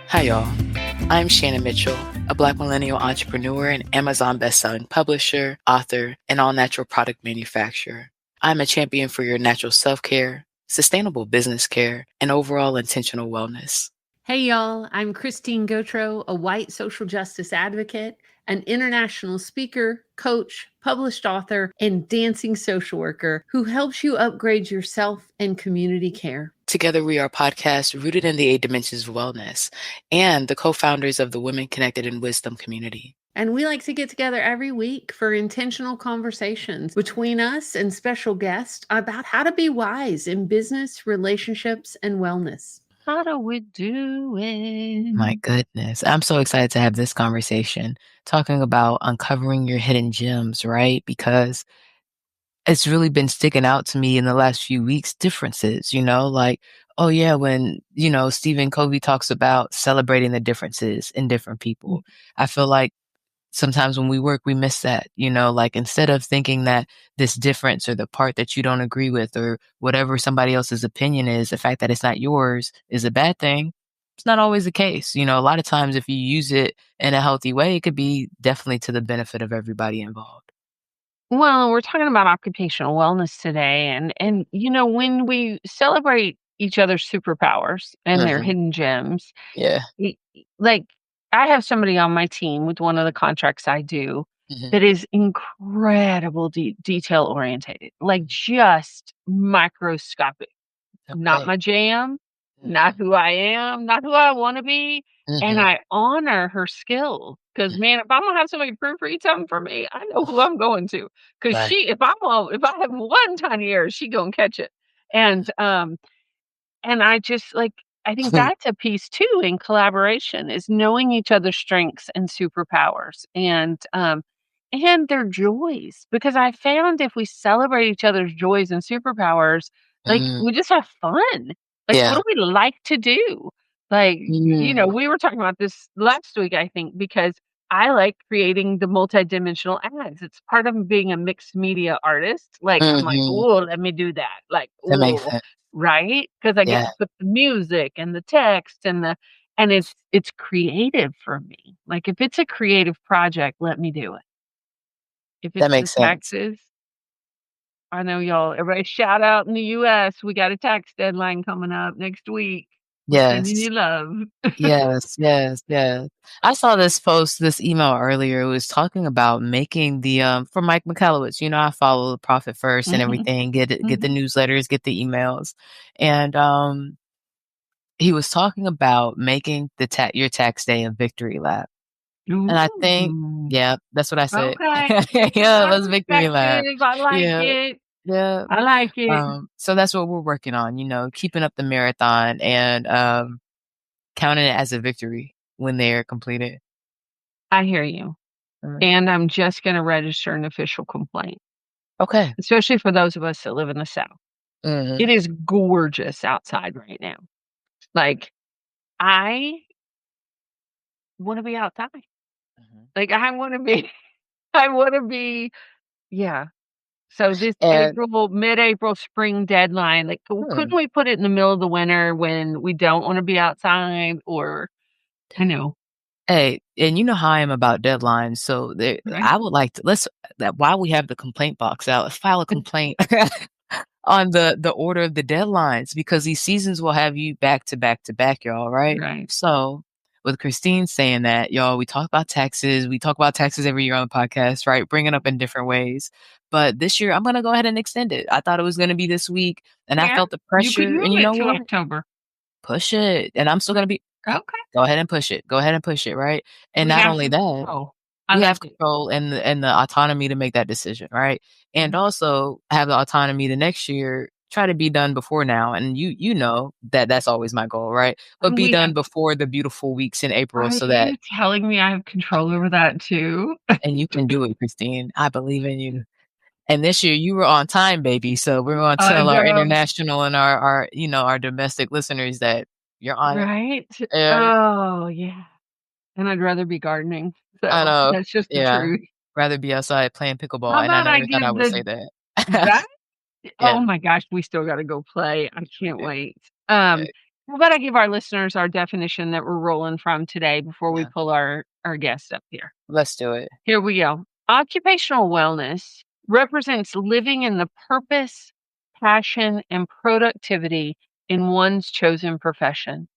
Hi, y'all. I'm Shannon Mitchell, a Black millennial entrepreneur and Amazon bestselling publisher, author, and all natural product manufacturer. I'm a champion for your natural self care, sustainable business care, and overall intentional wellness. Hey, y'all. I'm Christine Gautreaux, a white social justice advocate, an international speaker, coach, published author, and dancing social worker who helps you upgrade yourself and community care. Together, we are a podcast rooted in the 8 dimensions of wellness and the co-founders of the Women Connected in Wisdom community. And we like to get together every week for intentional conversations between us and special guests about how to be wise in business, relationships, and wellness. How do we do it? My goodness. I'm so excited to have this conversation talking about uncovering your hidden gems, right? Because it's really been sticking out to me in the last few weeks, differences, like, oh yeah, when, Stephen Covey talks about celebrating the differences in different people. I feel like sometimes when we work, we miss that, like instead of thinking that this difference or the part that you don't agree with or whatever somebody else's opinion is, the fact that it's not yours is a bad thing. It's not always the case. A lot of times if you use it in a healthy way, it could be definitely to the benefit of everybody involved. Well, we're talking about occupational wellness today, and when we celebrate each other's superpowers and their Mhm. hidden gems, Yeah. like I have somebody on my team with one of the contracts I do Mhm. that is incredible detail orientated, like just microscopic. Not Okay. my jam, not Mhm. who I am, not who I wanna be, and Mhm. I honor her skill. Because man, if I'm gonna have somebody proofread something for me, I know who I'm going to. Because Right. if I have one tiny error, she gonna catch it. And, um, and I just, like I think that's a piece too in collaboration is knowing each other's strengths and superpowers and their joys, because I found if we celebrate each other's joys and superpowers, like, Mm. we just have fun. Like, what Yeah. do we like to do? Like, Mm. we were talking about this last week, I think, because I like creating the multidimensional ads. It's part of being a mixed media artist. Like, I'm like, Mhm. "Oh, let me do that." Like, That makes oh, sense. right? Because I get Yeah. to put the music and the text and it's creative for me. Like, if it's a creative project, let me do it. If That it's the makes sense. taxes, I know everybody shout out in the US, we got a tax deadline coming up next week. We're sending Yes. you love. Yes, yes, yes. I saw this email earlier. It was talking about making for Mike Michalowicz. I follow the Profit First and Mhm, everything, get the mhm. newsletters, get the emails. And he was talking about making your tax day a victory lap. And I think, Ooh, yeah, that's what I said. okay. Yeah, I let's victory respect lap. it. I like Yeah, it. yeah. I like it. So that's what we're working on, keeping up the marathon and counting it as a victory when they're completed. I hear you. Mm. And I'm just gonna register an official complaint, Okay. especially for those of us that live in the South. It Mhm. is gorgeous outside right now. Like, I wanna be outside. Mhm. Like, I wanna be I wanna be yeah. So this And mid-April spring deadline, like, couldn't hmm, we put it in the middle of the winter when we don't wanna be outside or I know, hey, and you know how I am about deadlines, so right? I would like to let's that while we have the complaint box out, let's file a complaint on the order of the deadlines because these seasons will have you back to back to back, y'all, right? Right. So with Christine saying that, y'all, we talk about taxes. We talk about taxes every year on the podcast, right? Bring it up in different ways. But this year, I'm gonna go ahead and extend it. I thought it was gonna be this week, and I Yeah, felt the you could pressure. move And you it know to what? October. Push it, and I'm still gonna be Okay. go ahead and push it. Go ahead and push it, right? And We not have only some that, control. I we like have it. control and the autonomy to make that decision, right? And Mhm. also have the autonomy the next year, try to be done before now. And you know that that's always my goal, right? But And be we done have before the beautiful weeks in April Are so that you telling me I have control over that too? and you can do it, Christine. I believe in you. And this year you were on time, baby. So we're going to I tell our know, international and our our domestic listeners that you're on it. right? Yeah, Oh, yeah. And I'd rather be gardening. I So, know. that's just the Yeah. truth. Rather be outside playing How pickleball, and I about I never thought I give would the say that. that? Oh Yeah. my gosh, we still gotta go play. I can't Yeah. wait. Yeah. How about I give our listeners our definition that we're rolling from today before we Yeah, pull our guest up here? let's do it. Here we go. Occupational wellness represents living in the purpose, passion, and productivity in one's chosen profession.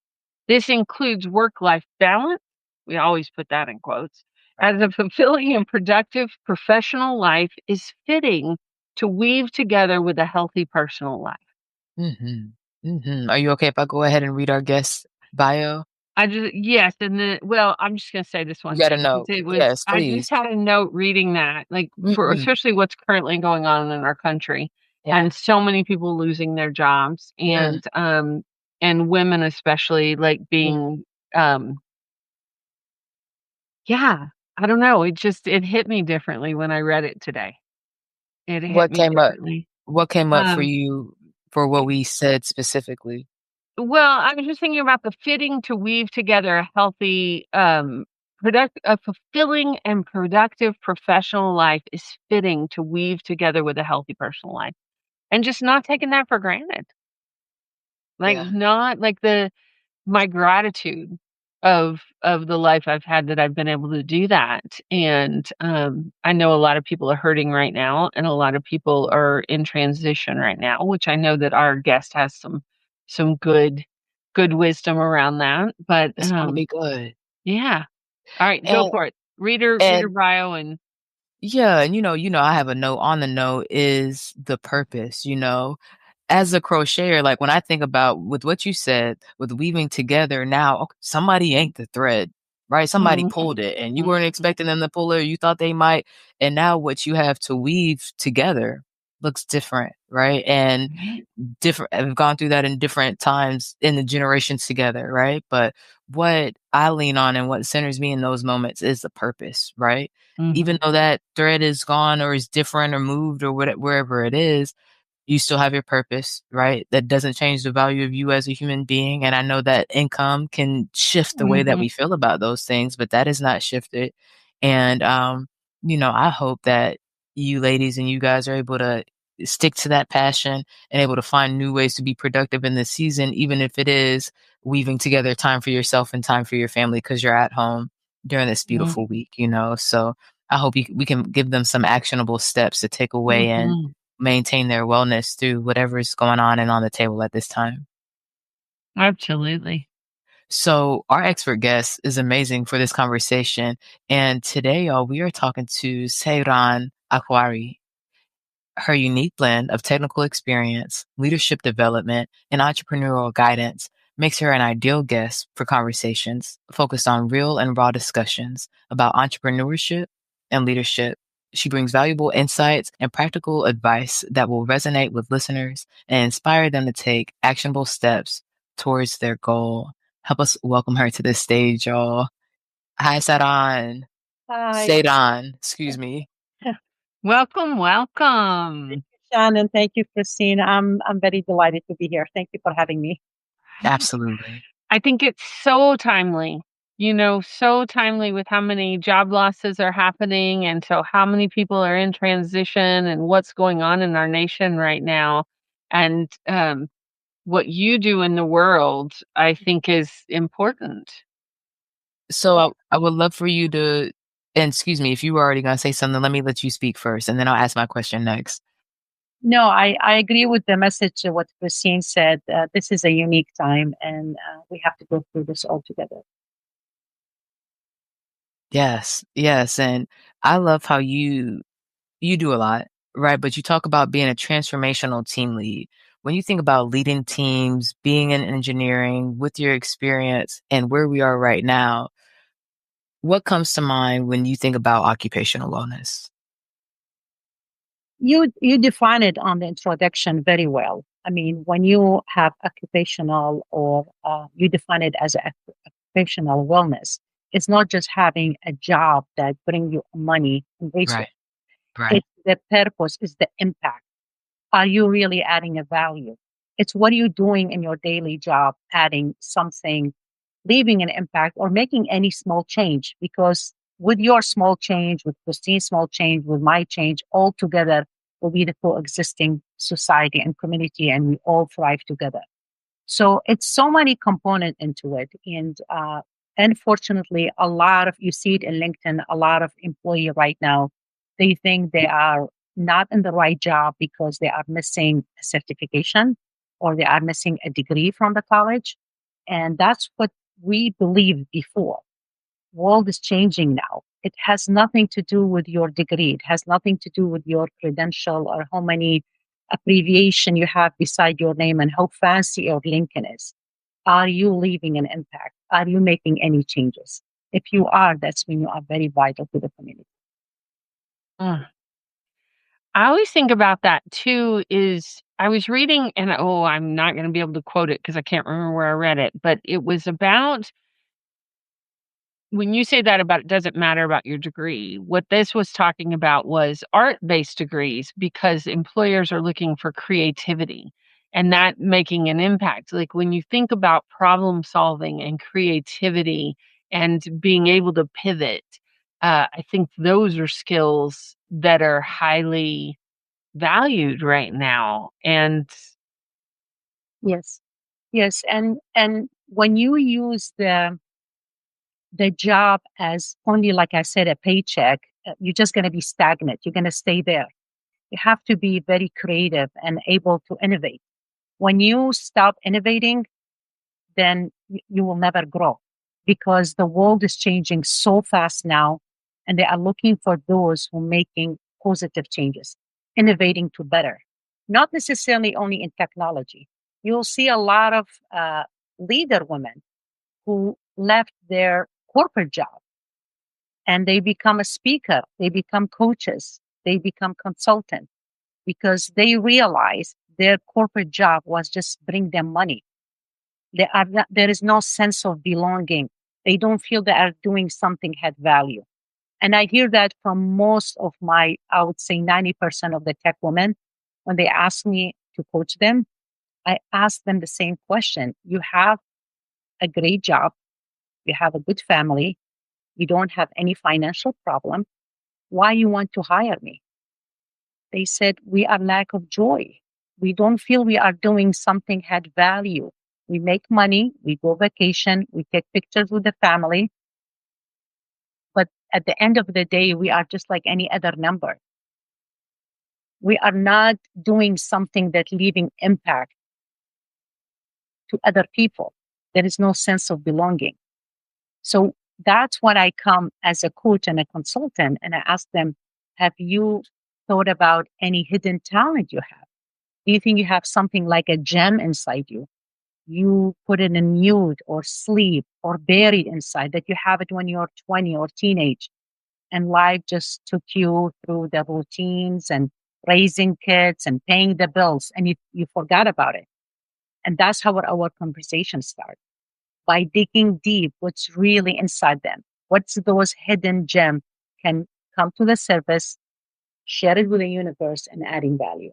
This includes work life balance. We always put that in quotes. As a fulfilling and productive professional life is fitting to weave together with a healthy personal life. Mhm. Mhm. Are you okay if I go ahead and read our guest bio? Yes, and then well, I'm just gonna say this You one got a thing because note. Yes, I just please. had a note reading that, like, for Mhm. especially what's currently going on in our country, Yeah. and so many people losing their jobs, Mm, and women especially, like, mm. being, um yeah, I don't know, it hit me differently when I read it today. It hit What me came up differently. what came up for Um you for what we said specifically? Well, I was just thinking about the fitting to weave together a healthy, a fulfilling and productive professional life is fitting to weave together with a healthy personal life, and just not taking that for granted. Like, Yeah. not like my gratitude of the life I've had that I've been able to do that, and, I know a lot of people are hurting right now, and a lot of people are in transition right now, which I know that our guest has some good wisdom around that, but, It's gonna be good. yeah. Alright, go And for it. Read her and bio and yeah, and I have a note on the note is the purpose, you know? As a crocheter, like, when I think about with what you said, with weaving together now, somebody yanked the thread, right? Somebody Mhm, pulled it, and you weren't mhm, expecting them to pull it, or you thought they might, and now what you have to weave together looks different, right? And right? different I've gone through that in different times in the generations together, right? But what I lean on and what centers me in those moments is the purpose, right? Even Mhm, though that thread is gone or is different or moved or wherever it is, you still have your purpose, right? That doesn't change the value of you as a human being. And I know that income can shift the way that mhm, we feel about those things, but that is not shifted. And, I hope that you ladies and you guys are able to stick to that passion and able to find new ways to be productive in this season, even if it is weaving together time for yourself and time for your family because you're at home during this mhm, beautiful week. So I hope we can give them some actionable steps to take away and mhm. maintain their wellness through whatever's going on and on the table at this time. Absolutely. So, our expert guest is amazing for this conversation. And today, y'all, we are talking to Sairan Aqrawi. Her unique blend of technical experience, leadership development, and entrepreneurial guidance makes her an ideal guest for conversations focused on real and raw discussions about entrepreneurship and leadership. She brings valuable insights and practical advice that will resonate with listeners and inspire them to take actionable steps towards their goal. Help us welcome her to the stage, y'all. Hi, Saran. Hi. Saidan, excuse me. Welcome, Thank welcome. you, Shannon. Thank you, Christine. I'm very delighted to be here. Thank you for having me. Absolutely. I think it's so timely, so timely with how many job losses are happening. And so, how many people are in transition and what's going on in our nation right now. And what you do in the world, I think, is important. So I would love for you to, and excuse me, if you were already gonna say something, let me let you speak first, and then I'll ask my question next. No, I agree with the message of what Christine said. This is a unique time, and we have to go through this all together. Yes, yes, and I love how you do a lot, right? But you talk about being a transformational team lead. When you think about leading teams, being in engineering, with your experience and where we are right now, what comes to mind when you think about occupational wellness? You define it on the introduction very well. I mean, when you have occupational or you define it as occupational wellness, it's not just having a job that bring you money and resources. Right, right. It's the purpose, it's the impact. Are you really adding a value? It's what are you doing in your daily job, adding something, leaving an impact, or making any small change. Because with your small change, with Christine's small change, with my change, all together will be the coexisting society and community, and we all thrive together. So it's so many component into it. And unfortunately, a lot of, you see it in LinkedIn, a lot of employee right now, they think they are not in the right job because they are missing a certification or they are missing a degree from the college. And that's what we believed before. World is changing now. It has nothing to do with your degree. It has nothing to do with your credential or how many abbreviation you have beside your name and how fancy your LinkedIn is. Are you leaving an impact? Are you making any changes? If you are, that's when you are very vital to the community. Mm. I always think about that too is I was reading and I'm not going to be able to quote it because I can't remember where I read it, but it was about when you say that about it doesn't matter about your degree, what this was talking about was art-based degrees because employers are looking for creativity and that making an impact. Like when you think about problem solving and creativity and being able to pivot, I think those are skills that are highly valued right now. And Yes. Yes. And when you use the job as only, like I said, a paycheck, you're just going to be stagnant. You're going to stay there. You have to be very creative and able to innovate. When you stop innovating, then you will never grow because the world is changing so fast now and they are looking for those who are making positive changes, innovating to better, not necessarily only in technology. You'll see a lot of leader women who left their corporate job and they become a speaker, they become coaches, they become consultants because they realize their corporate job was just bring them money. There is no sense of belonging. They don't feel they are doing something had value. And I hear that from most of my, I would say 90% of the tech women, when they ask me to coach them, I ask them the same question. You have a great job, you have a good family, you don't have any financial problem. Why you want to hire me? They said, we are lack of joy. We don't feel we are doing something had value. We make money, we go vacation, we take pictures with the family. But at the end of the day, we are just like any other number. We are not doing something that leaving impact to other people. There is no sense of belonging. So that's when I come as a coach and a consultant and I ask them, have you thought about any hidden talent you have? Do you think you have something like a gem inside you? You put it in mute or sleep or buried inside that you have it when you're 20 or teenage and life just took you through the routines and raising kids and paying the bills and you forgot about it. And that's how our conversation starts by digging deep what's really inside them. What's those hidden gem can come to the surface, share it with the universe and adding value.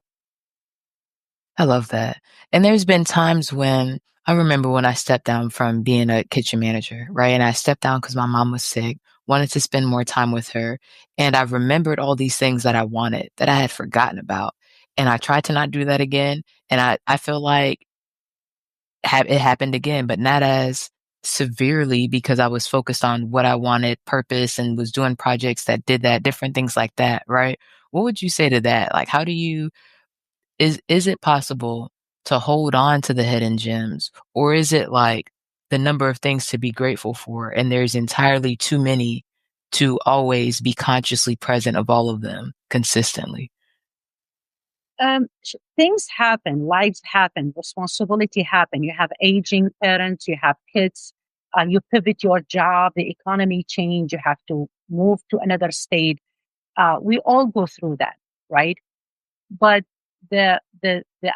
I love that. And there's been times when I remember when I stepped down from being a kitchen manager, right? And I stepped down because my mom was sick, wanted to spend more time with her. And I remembered all these things that I wanted that I had forgotten about. And I tried to not do that again. And I feel like it happened again, but not as severely because I was focused on what I wanted, purpose, and was doing projects that did that, different things like that, right? What would you say to that? Like, how do you is it possible to hold on to the hidden gems, or is it like the number of things to be grateful for and there's entirely too many to always be consciously present of all of them consistently? Things happen, lives happen, responsibility happen. You have aging parents, you have kids, you pivot your job, the economy change, you have to move to another state. We all go through that, right? But the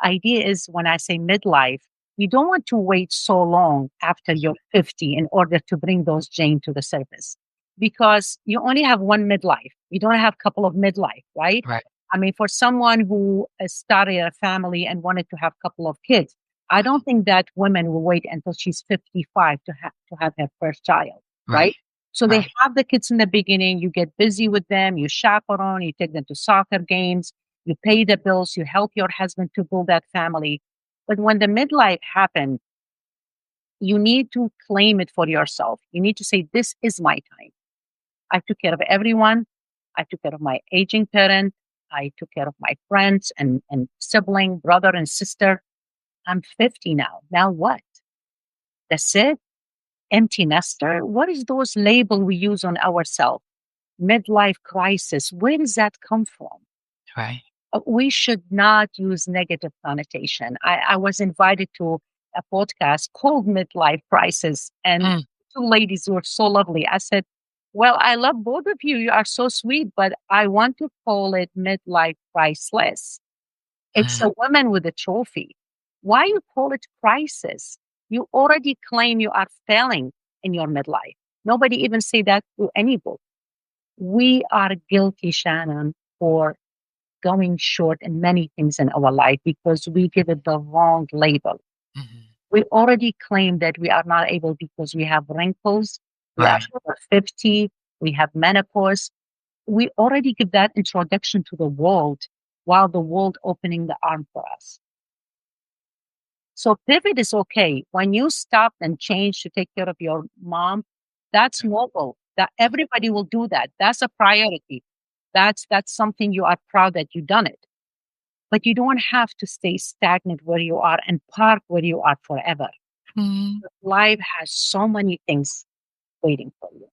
idea is when I say midlife, you don't want to wait so long after you're 50 in order to bring those genes to the surface because you only have one midlife. You don't have a couple of midlife, right? Right. I mean, for someone who started a family and wanted to have a couple of kids, I don't think that woman will wait until she's 55 to have her first child, Right. right? So they Right. have the kids in the beginning, you get busy with them, you chaperone, you take them to soccer games, you pay the bills, you help your husband to build that family. But when the midlife happens, you need to claim it for yourself. You need to say, this is my time. I took care of everyone. I took care of my aging parent. I took care of my friends and sibling, brother and sister. I'm 50 now. Now what? That's it? Empty nester? What is those label we use on ourselves? Midlife crisis. Where does that come from? Right. We should not use negative connotation. I was invited to a podcast called Midlife Crisis, and Mm, two ladies were so lovely. I said, well, I love both of you. You are so sweet, but I want to call it Midlife Priceless. It's mm, a woman with a trophy. Why you call it crisis? You already claim you are failing in your midlife. Nobody even say that to any book. We are guilty, Shannon, for going short in many things in our life because we give it the wrong label. mhm. We already claim that we are not able because we have wrinkles, we are Right. over 50, we have menopause. We already give that introduction to the world while the world opening the arm for us. So pivot is okay. When you stop and change to take care of your mom, that's noble. That everybody will do that. That's a priority. That's something you are proud that you done it. But you don't have to stay stagnant where you are and park where you are forever. Mhm. Life has so many things waiting for you.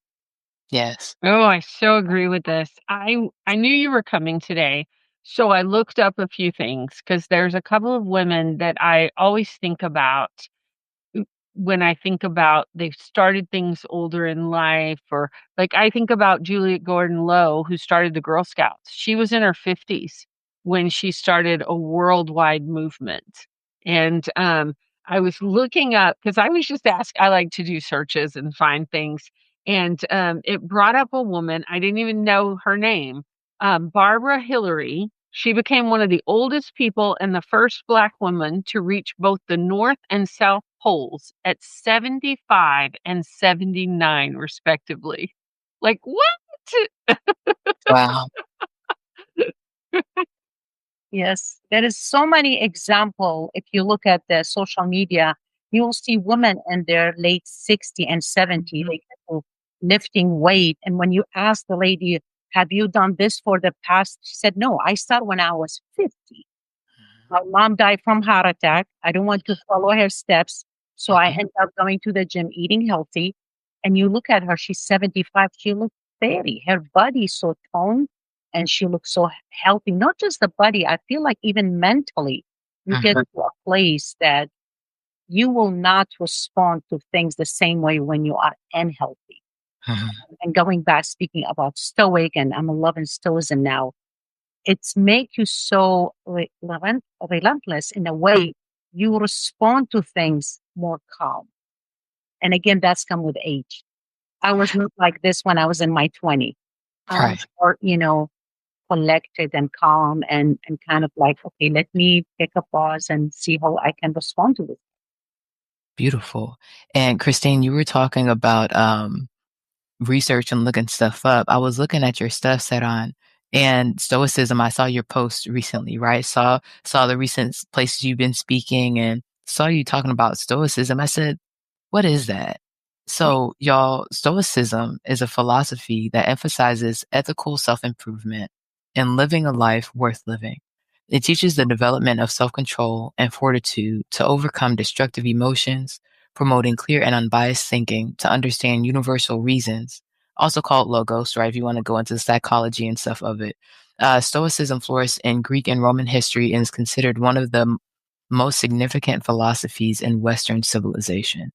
Yes. Oh, I so agree with this. I knew you were coming today, so I looked up a few things because there's a couple of women that I always think about when I think about they've started things older in life, or like I think about Juliet Gordon Low, who started the Girl Scouts. She was in her 50s when she started a worldwide movement. And I was looking up because I was just asked, I like to do searches and find things. And it brought up a woman, I didn't even know her name, Barbara Hillary. She became one of the oldest people and the first Black woman to reach both the North and South poles at 75 and 79, respectively. Like, what? Wow. Yes, there is so many example. If you look at the social media, you will see women in their late 60 and 70, they get to lifting weight. And when you ask the lady, have you done this for the past? She said, no, I started when I was 50. My mom died from heart attack. I don't want to follow her steps. So I Mhm, ended up going to the gym, eating healthy. And you look at her, she's 75. She looks 30. Her body is so toned and she looks so healthy. Not just the body, I feel like even mentally, you get mhm, to a place that you will not respond to things the same way when you are unhealthy. mhm. And going back, speaking about Stoic, and I'm loving Stoicism now, it's make you so relentless in a way you respond to things more calm. And again, that's come with age. I was not like this when I was in my 20s. I'm Right. more, collected and calm and kind of like, okay, let me take a pause and see how I can respond to this. Beautiful. And Christine, you were talking about research and looking stuff up. I was looking at your stuff, Sairan, and Stoicism. I saw your post recently, right? Saw the recent places you've been speaking and saw you talking about Stoicism. I said, what is that? So, y'all, Stoicism is a philosophy that emphasizes ethical self improvement and living a life worth living. It teaches the development of self control and fortitude to overcome destructive emotions, promoting clear and unbiased thinking to understand universal reasons, also called logos, right? If you want to go into the psychology and stuff of it. Stoicism flourished in Greek and Roman history and is considered one of the most significant philosophies in Western civilization.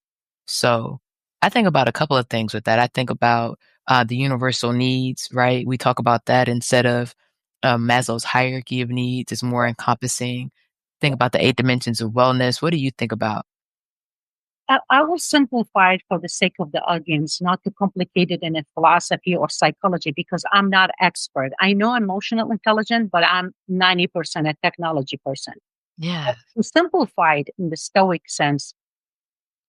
So I think about a couple of things with that. I think about the universal needs, right? We talk about that instead of Maslow's hierarchy of needs is more encompassing. Think about the eight dimensions of wellness. What do you think about? I will simplify it for the sake of the audience, not to complicate it in a philosophy or psychology, because I'm not expert. I know emotional intelligence, but I'm 90% a technology person. Yeah. To simplify it in the Stoic sense,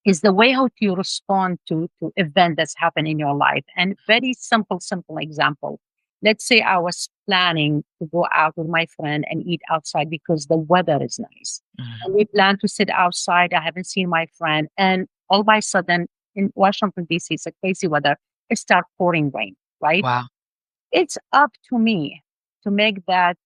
is the way how you respond to event that's happened in your life. And very simple example. Let's say I was planning to go out with my friend and eat outside because the weather is nice. Mhm. And we plan to sit outside. I haven't seen my friend. And All by a sudden, in Washington, D.C., it's a crazy weather, it starts pouring rain, right? Wow. It's up to me to make that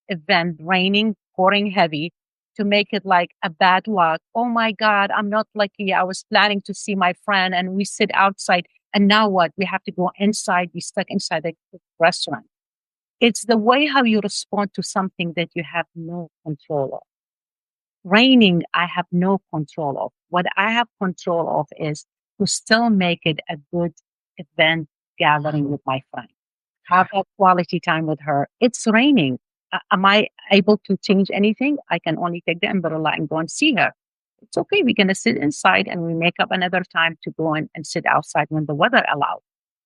event raining, pouring heavy, to make it like a bad luck. Oh my God, I'm not lucky. I was planning to see my friend and we sit outside. And now what? We have to go inside, be stuck inside the restaurant. It's the way how you respond to something that you have no control of. Raining, I have no control of. What I have control of is to still make it a good event gathering with my friend, have that quality time with her. It's raining. Am I able to change anything? I can only take the umbrella and go and see her. It's okay. We're going to sit inside and we make up another time to go in and sit outside when the weather allows.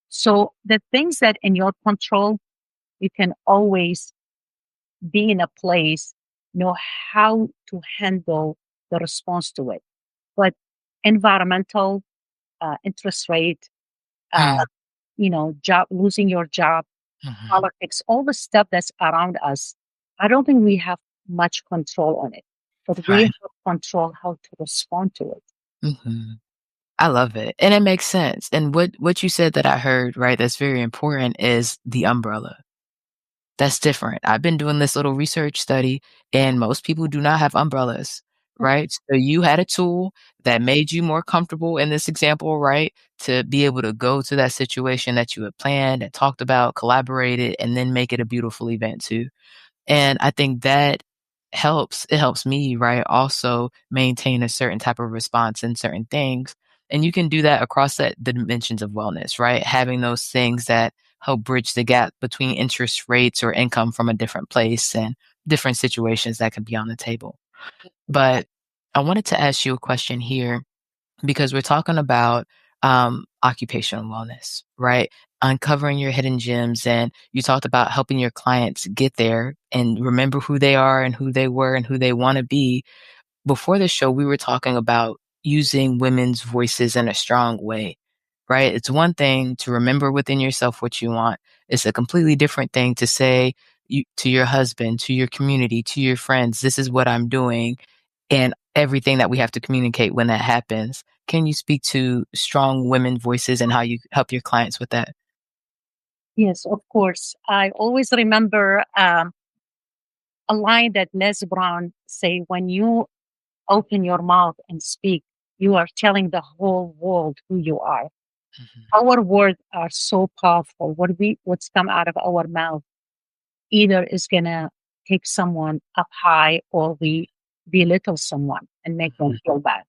So the things that in your control, you can always be in a place, know how to handle the response to it. But environmental, interest rate, uh, Mm, job, losing your job, mhm. politics, all the stuff that's around us, I don't think we have much control on it, but we Right. have control how to respond to it. Mhm. I love it, and it makes sense, and what you said that I heard, right, that's very important is the umbrella. That's different. I've been doing this little research study, and most people do not have umbrellas, right? So you had a tool that made you more comfortable in this example, right? To be able to go to that situation that you had planned and talked about, collaborated, and then make it a beautiful event too. And I think that it helps me, right, also maintain a certain type of response in certain things. And you can do that across the dimensions of wellness, right? Having those things that help bridge the gap between interest rates or income from a different place and different situations that could be on the table. But I wanted to ask you a question here because we're talking about occupational wellness, right? Uncovering your hidden gems. And you talked about helping your clients get there and remember who they are and who they were and who they want to be. Before the show, we were talking about using women's voices in a strong way, right? It's one thing to remember within yourself what you want. It's a completely different thing to say to your husband, to your community, to your friends, this is what I'm doing and everything that we have to communicate when that happens. Can you speak to strong women voices and how you help your clients with that? Yes, of course. I always remember a line that Les Brown say, when you open your mouth and speak, you are telling the whole world who you are. Mhm. Our words are so powerful. What's come out of our mouth either is gonna take someone up high or we belittle someone and make them feel bad.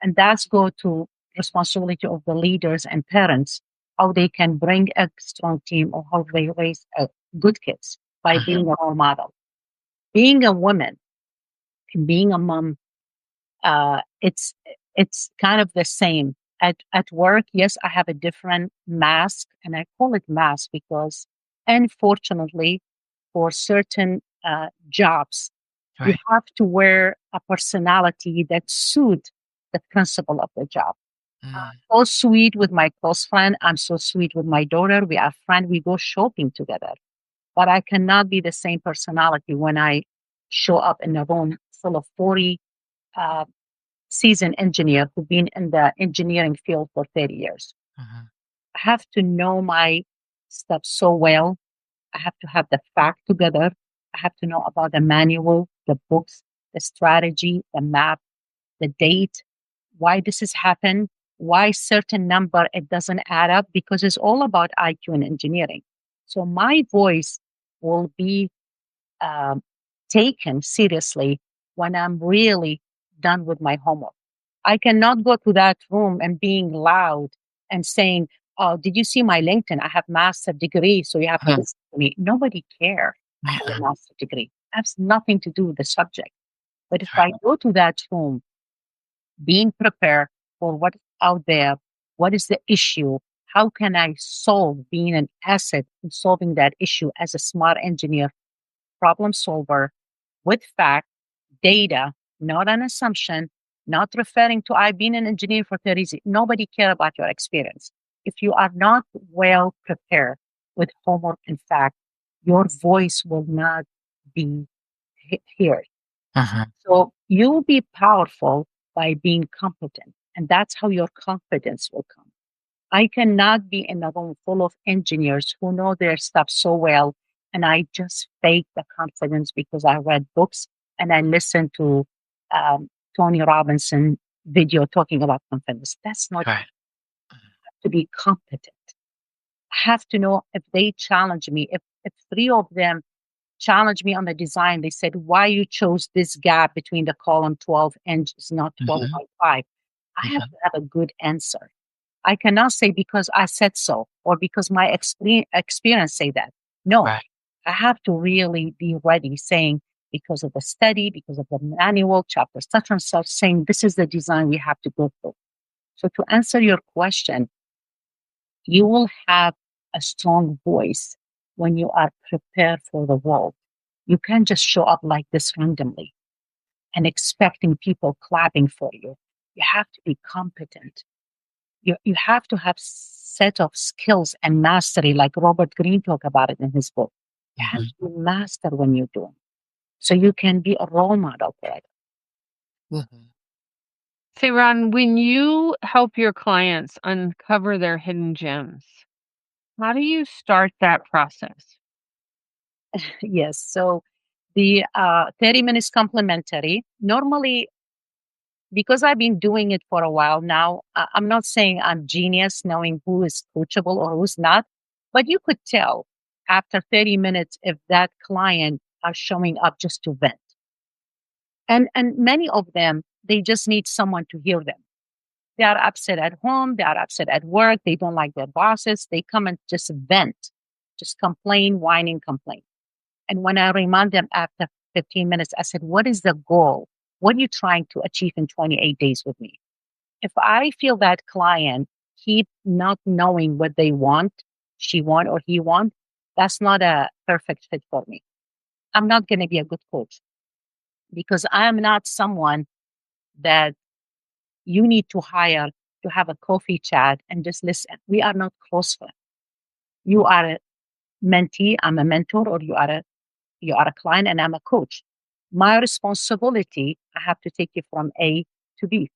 And that's go to responsibility of the leaders and parents, how they can bring a strong team or how they raise good kids by Mhm. being a role model. Being a woman and being a mom, it's kind of the same. At work, yes, I have a different mask, and I call it mask because, unfortunately, for certain jobs, you Right. have to wear a personality that suit the principle of the job. Mm. So sweet with my close friend. I'm so sweet with my daughter. We are friends. We go shopping together. But I cannot be the same personality when I show up in a room full of 40 uh, seasoned engineer who've been in the engineering field for 30 years. Mhm. I have to know my stuff so well. I have to have the fact together. I have to know about the manual, the books, the strategy, the map, the date, why this has happened, why certain number it doesn't add up, because it's all about IQ and engineering. So my voice will be um, taken seriously when I'm really done with my homework. I cannot go to that room and being loud and saying, "Oh, did you see my LinkedIn? I have master's degree, so you have to Mhm. listen to me." Nobody care. I have a Mm-mm. master's degree. It has nothing to do with the subject. But if I Right. go to that room, being prepared for what's out there, what is the issue, how can I solve, being an asset in solving that issue as a smart engineer, problem solver with fact, data, not an assumption, not referring to I've been an engineer for 30 years. Nobody care about your experience. If you are not well prepared with homework and fact, your voice will not be heard. Mhm. So you will be powerful by being competent. And that's how your confidence will come. I cannot be in a room full of engineers who know their stuff so well, and I just fake the confidence because I read books and I listened to um, Tony Robinson video talking about confidence. That's not Right. to be competent. I have to know if they challenge me, if three of them challenge me on the design, they said, why you chose this gap between the column 12 inches, not Mhm. 12.5. I have Yeah. to have a good answer. I cannot say because I said so or because my experience say that. No, Right. I have to really be ready saying because of the study, because of the manual, chapter such and such, saying this is the design we have to go through. So to answer your question, you will have a strong voice when you are prepared for the world. You can't just show up like this randomly and expecting people clapping for you. You have to be competent. You have to have set of skills and mastery, like Robert Greene talked about it in his book. You have Mhm. to master when you're doing so you can be a role model for it. Mhm. Say, Ron, when you help your clients uncover their hidden gems, how do you start that process? Yes. So the 30 minutes complimentary, normally, because I've been doing it for a while now, I'm not saying I'm genius knowing who is coachable or who's not, but you could tell after 30 minutes if that client are showing up just to vent. And many of them, they just need someone to hear them. They are upset at home, they are upset at work, they don't like their bosses, they come and just vent, just complain, whining, complain. And when I remind them after 15 minutes, I said, what is the goal? What are you trying to achieve in 28 days with me? If I feel that client keep not knowing what they want, she want or he want, that's not a perfect fit for me. I'm not going to be a good coach because I am not someone that you need to hire to have a coffee chat and just listen. We are not close friends. You are a mentee, I'm a mentor, or you are a client and I'm a coach. My responsibility, I have to take you from A to B.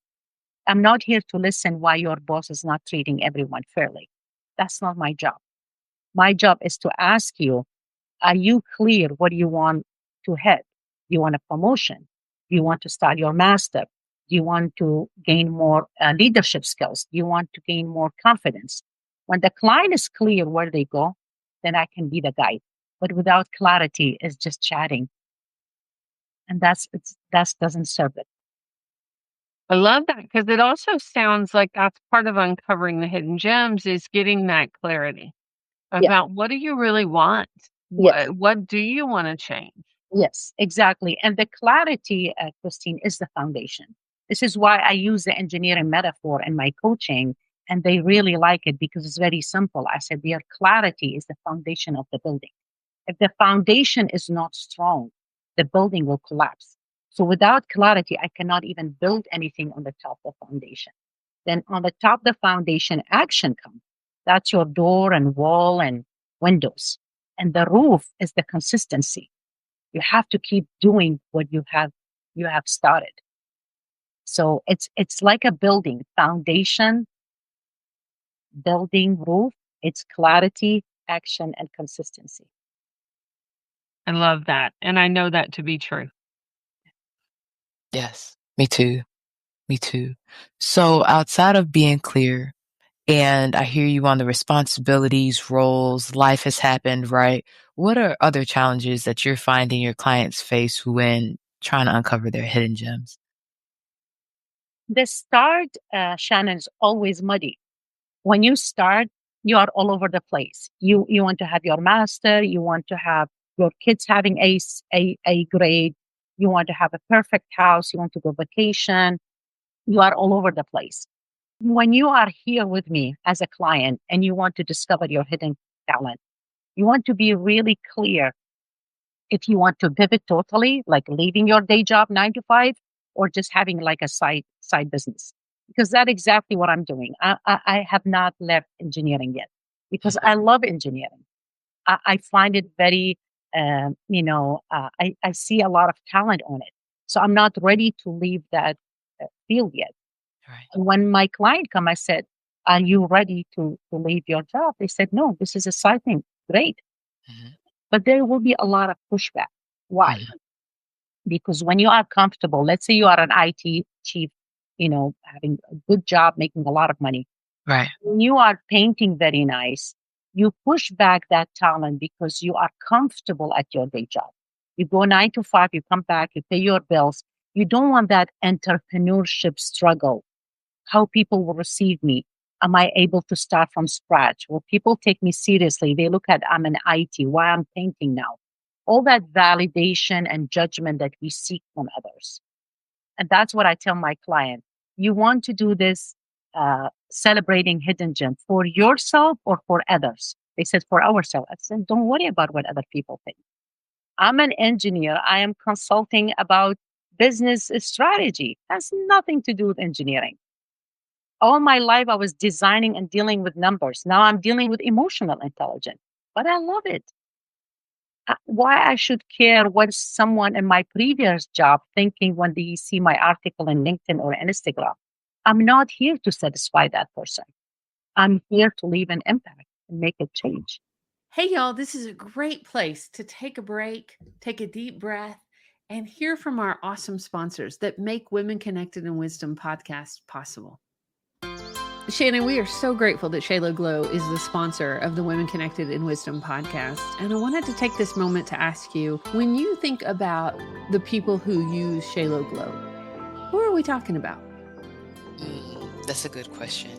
I'm not here to listen why your boss is not treating everyone fairly. That's not my job. My job is to ask you, are you clear what you want to head? Do you want a promotion? Do you want to start your master? Do you want to gain more leadership skills? Do you want to gain more confidence? When the client is clear where they go, then I can be the guide. But without clarity, it's just chatting, and that doesn't serve it. I love that because it also sounds like that's part of uncovering the hidden gems is getting that clarity Yes, about what do you really want? yes. What do you want to change? Yes, exactly. And the clarity, Christine, is the foundation. This is why I use the engineering metaphor in my coaching, and they really like it because it's very simple. I said, their clarity is the foundation of the building. If the foundation is not strong, the building will collapse. So without clarity, I cannot even build anything on the top of the foundation. Then on the top of the foundation, action comes. That's your door and wall and windows. And the roof is the consistency. You have to keep doing what you have started. So it's like a building foundation, building roof. It's clarity, action, and consistency. I love that. And I know that to be true. Yes. Me too. Me too. So outside of being clear, and I hear you on the responsibilities, roles, life has happened, right? What are other challenges that you're finding your clients face when trying to uncover their hidden gems? The start, Shannon, is always muddy. When you start, you are all over the place. You want to have your master. You want to have your kids having a grade. You want to have a perfect house. You want to go vacation. You are all over the place. When you are here with me as a client and you want to discover your hidden talent, you want to be really clear if you want to pivot totally, like leaving your day job 9 to 5, or just having like a side business. Because that's exactly what I'm doing. I have not left engineering yet because I love engineering. I find it very, I see a lot of talent on it. So I'm not ready to leave that field yet. Right. And when my client come, I said, "Are you ready to leave your job?" They said, "No, this is exciting, great." Mhm. But there will be a lot of pushback. Why? Mhm. Because when you are comfortable, let's say you are an IT chief, having a good job, making a lot of money. Right. When you are painting very nice, you push back that talent because you are comfortable at your day job. You go 9 to 5, you come back, you pay your bills. You don't want that entrepreneurship struggle. How people will receive me. Am I able to start from scratch? Will people take me seriously? They look at I'm an IT, why I'm painting now. All that validation and judgment that we seek from others. And that's what I tell my client. You want to do this celebrating hidden gem for yourself or for others? They said for ourselves. I said, don't worry about what other people think. I'm an engineer. I am consulting about business strategy. Has nothing to do with engineering. All my life, I was designing and dealing with numbers. Now I'm dealing with emotional intelligence, but I love it. Why I should care what someone in my previous job thinking when they see my article in LinkedIn or Instagram. I'm not here to satisfy that person. I'm here to leave an impact and make a change. Hey, y'all, this is a great place to take a break, take a deep breath, and hear from our awesome sponsors that make Women Connected in Wisdom podcast possible. Shannon, we are so grateful that Shayla Glow is the sponsor of the Women Connected in Wisdom podcast. And I wanted to take this moment to ask you, when you think about the people who use Shayla Glow, who are we talking about? That's a good question.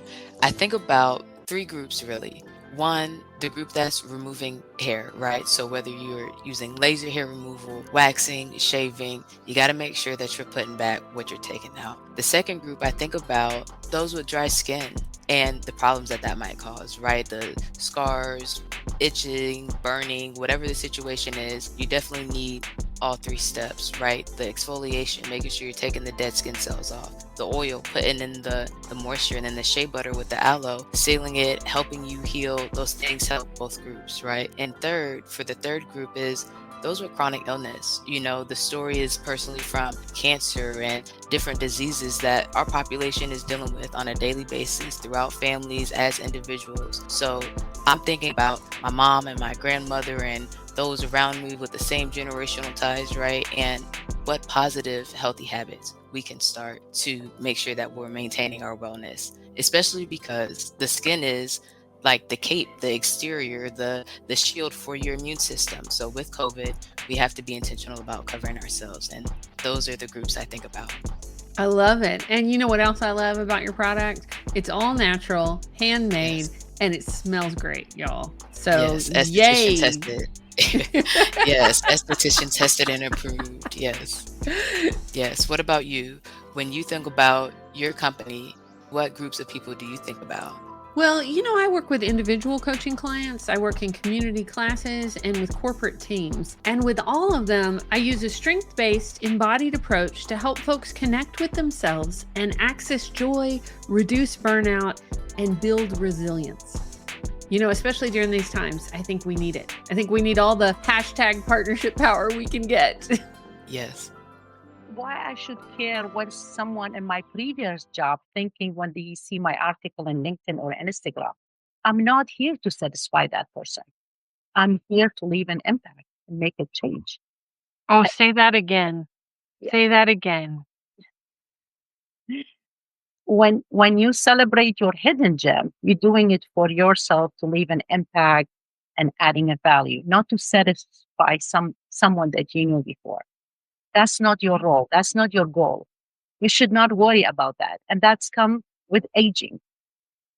I think about three groups really. One, the group that's removing hair, right? So whether you're using laser hair removal, waxing, shaving, you got to make sure that you're putting back what you're taking out. The second group, I think about those with dry skin and the problems that that might cause, right? The scars, itching, burning, whatever the situation is, you definitely need all three steps, right? The exfoliation, making sure you're taking the dead skin cells off, the oil, putting in the moisture, and then the shea butter with the aloe, sealing it, helping you heal. Those things help both groups, right? And third, for the third group is those with chronic illness. The story is personally from cancer and different diseases that our population is dealing with on a daily basis throughout families as individuals. So I'm thinking about my mom and my grandmother and those around me with the same generational ties, right? And what positive, healthy habits we can start to make sure that we're maintaining our wellness, especially because the skin is like the cape, the exterior, the shield for your immune system. So with COVID, we have to be intentional about covering ourselves. And those are the groups I think about. I love it. And you know what else I love about your product? It's all natural, handmade, Yes. and it smells great, y'all. So, Yes. Esthetician yay. tested. Yes. Esthetician tested and approved. Yes. Yes. What about you? When you think about your company, what groups of people do you think about? Well, I work with individual coaching clients, I work in community classes, and with corporate teams. And with all of them, I use a strength based, embodied approach to help folks connect with themselves and access joy, reduce burnout, and build resilience. Especially during these times, I think we need it. I think we need all the hashtag partnership power we can get. Yes. Why I should care what someone in my previous job thinking when they see my article in LinkedIn or Instagram. I'm not here to satisfy that person. I'm here to leave an impact and make a change. Oh, I- say that again. yeah. Say that again. When you celebrate your hidden gem, you're doing it for yourself to leave an impact and adding a value, not to satisfy someone that you knew before. That's not your role. That's not your goal. You should not worry about that. And that's come with aging.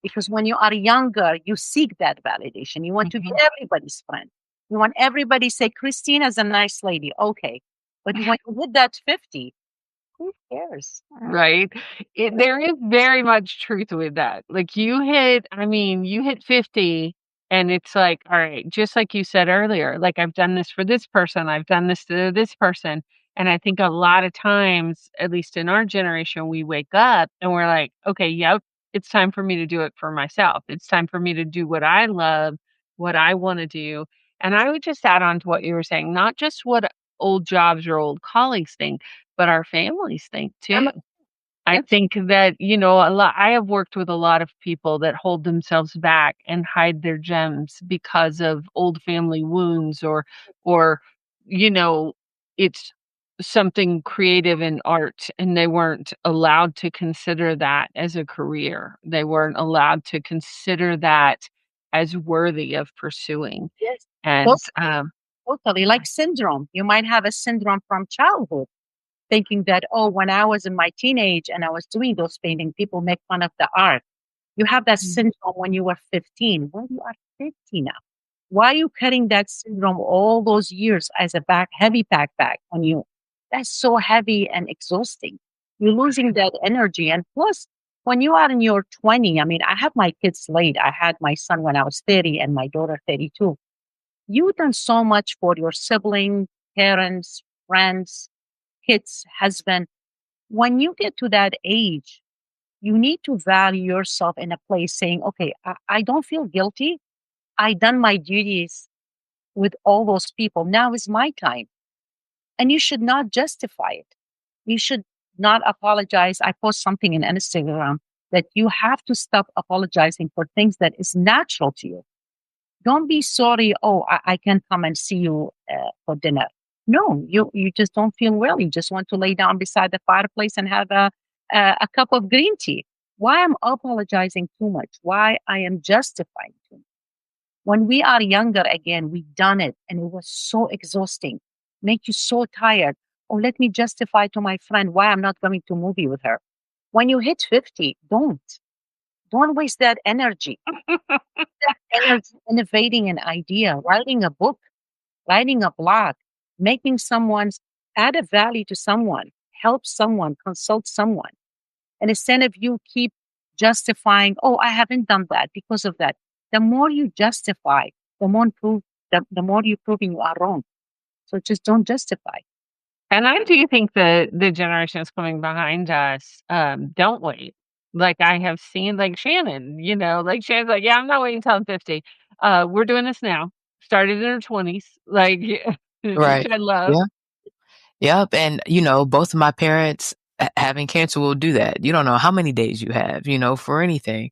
Because when you are younger, you seek that validation. You want to be everybody's friend. You want everybody to say, Christine is a nice lady. Okay. But when you hit that 50, who cares? Right? There is very much truth with that. Like you hit 50 and it's like, all right, just like you said earlier, like I've done this for this person, I've done this to this person. And I think a lot of times, at least in our generation, we wake up and we're like, okay, yep, it's time for me to do it for myself. It's time for me to do what I love, what I want to do. And I would just add on to what you were saying, not just what old jobs or old colleagues think, but our families think too. I think that, I have worked with a lot of people that hold themselves back and hide their gems because of old family wounds or, you know, it's something creative in art and they weren't allowed to consider that as a career. They weren't allowed to consider that as worthy of pursuing. Yes. And, Totally. Totally. Like syndrome. You might have a syndrome from childhood, thinking that, oh, when I was in my teenage and I was doing those painting, people make fun of the art. You have that mm, syndrome when you were 15. Well, you are 50 now. Why are you carrying that syndrome all those years as a heavy backpack on you? That's so heavy and exhausting. You're losing that energy. And plus, when you are in your 20, I mean, I have my kids late. I had my son when I was 30 and my daughter 32. You've done so much for your sibling, parents, friends, kids, husband. When you get to that age, you need to value yourself in a place saying, okay, I don't feel guilty. I done my duties with all those people. Now is my time. And you should not justify it. You should not apologize. I post something in Instagram that you have to stop apologizing for things that is natural to you. Don't be sorry. Oh, I can come and see you for dinner. No, you just don't feel well. You just want to lay down beside the fireplace and have a cup of green tea. Why I'm apologizing too much? Why I am justifying too much? When we are younger again, we done it and it was so exhausting, make you so tired. Oh, let me justify to my friend why I'm not going to movie with her. When you hit 50, don't waste that energy. That energy innovating an idea, writing a book, writing a blog, making someone's add a value to someone, help someone, consult someone. And instead of you keep justifying, oh, I haven't done that because of that. The more you justify, the more you're proving you are wrong. So just don't justify. And I do think the generations coming behind us, don't wait. Like, I have seen, like, Shannon, like, Shannon's like, "Yeah, I'm not waiting until I'm 50. We're doing this now." Started in her 20s, like, which Right. I love. Yeah. Yep, and, both of my parents having cancer will do that. You don't know how many days you have, for anything.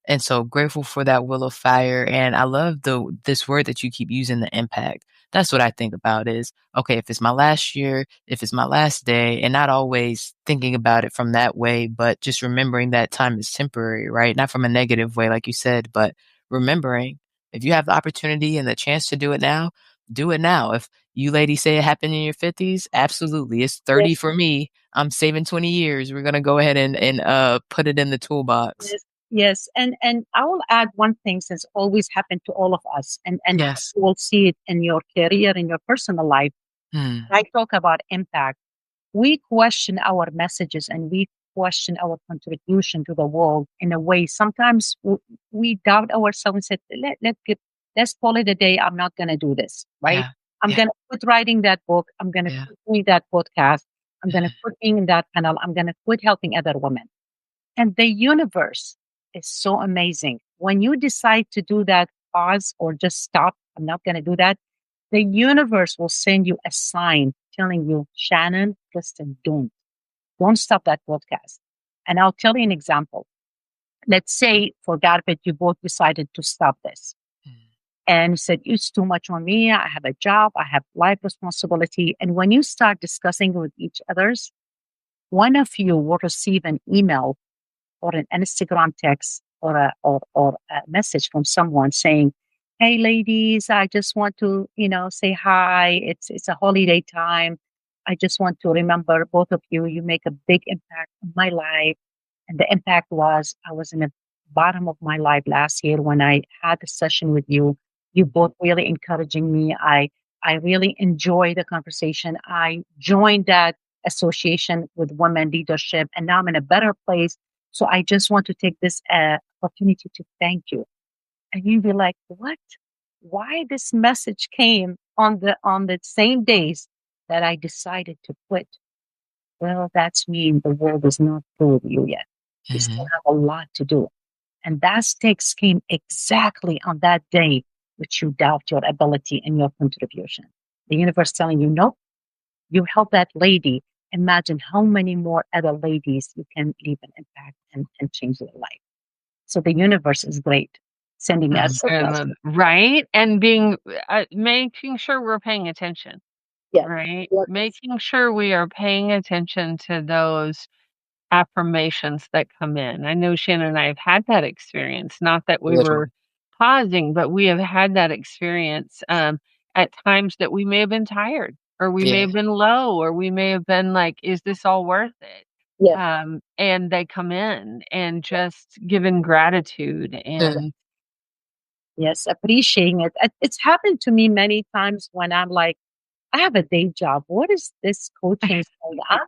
And so grateful for that will of fire, and I love this word that you keep using, the impact. That's what I think about is, okay, if it's my last year, if it's my last day, and not always thinking about it from that way, but just remembering that time is temporary, right? Not from a negative way, like you said, but remembering if you have the opportunity and the chance to do it now, do it now. If you ladies say it happened in your 50s, absolutely. It's 30 Yes, for me. I'm saving 20 years. We're gonna go ahead and put it in the toolbox. yes, yes. And I will add one thing since always happened to all of us, and Yes. you will see it in your career, in your personal life. Mm, I talk about impact. We question our messages and we question our contribution to the world in a way. Sometimes we doubt ourselves and said, let's call it a day. I'm not going to do this, right? yeah. I'm Yeah. going to quit writing that book. I'm going to Yeah. quit doing that podcast. I'm going to Mhm. quit being in that panel. I'm going to quit helping other women. And the universe is so amazing. When you decide to do that, pause or just stop, I'm not going to do that, the universe will send you a sign telling you, Shannon, listen, don't stop that podcast. And I'll tell you an example. Let's say, for God forbid, you both decided to stop this Mm, and said, it's too much on me. I have a job, I have life responsibility. And when you start discussing with each others, one of you will receive an email or an Instagram text or a message from someone saying, "Hey, ladies, I just want to, say hi. It's a holiday time. I just want to remember both of you. You make a big impact on my life." And the impact was I was in the bottom of my life last year when I had a session with you. You both really encouraging me. I really enjoy the conversation. I joined that association with women leadership, and now I'm in a better place. So I just want to take this opportunity to thank you. And you'd be like, what? Why this message came on the same days that I decided to quit? Well, that's mean the world is not through with you yet. You still mhm. have a lot to do. And that stakes came exactly on that day which you doubt your ability and your contribution. The universe telling you, nope, you helped that lady imagine how many more other ladies you can leave an impact and change their life. So the universe is great, sending us Mhm. Right? And making sure we're paying attention, yes, right? yes, Making sure we are paying attention to those affirmations that come in. I know Shannon and I have had that experience, not that we were Literally. pausing, but we have had that experience, at times that we may have been tired, or we may Yeah. have been low, or we may have been like, "Is this all worth it?" yes, And they come in and just given gratitude Mm. and yes, appreciating it. It's happened to me many times when I'm like, I have a day job. What is this coaching thing? I'm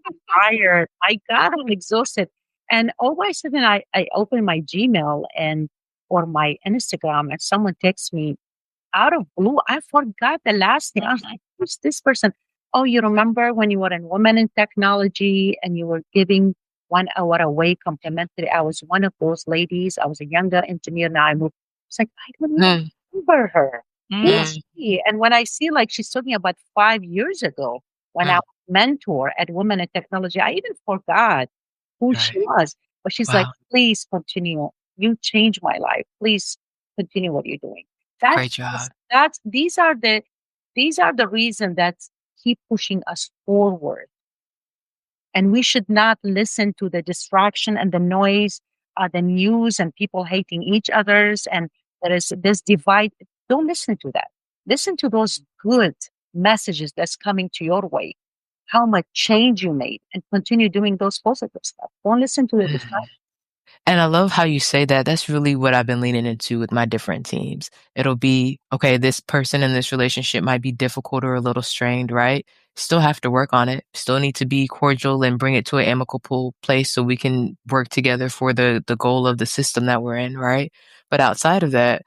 tired. My God, I'm exhausted. And all of a sudden, I open my Gmail and or my Instagram, and someone texts me out of blue. I forgot the last name. I was like, who's this person? Oh, you remember when you were in Women in Technology and you were giving 1 hour away complimentary? I was one of those ladies. I was a younger engineer. Now I moved. It's like, I don't even Mm. remember her. Who is Mm. she? And when I see like she's talking about 5 years ago when I Mm. was mentor at Women in Technology, I even forgot who she Right. was. But she's like, Wow. please continue. You changed my life. Please continue what you're doing. That Great job. that's these are the reason that keep pushing us forward. And we should not listen to the distraction and the noise, the news and people hating each others. And there is this divide. Don't listen to that. Listen to those good messages that's coming to your way. How much change you made, and continue doing those positive stuff. Don't listen to the Mhm. distraction. And I love how you say that. That's really what I've been leaning into with my different teams. It'll be, okay, this person in this relationship might be difficult or a little strained, right? Still have to work on it. Still need to be cordial and bring it to an amicable place so we can work together for the goal of the system that we're in, right? But outside of that,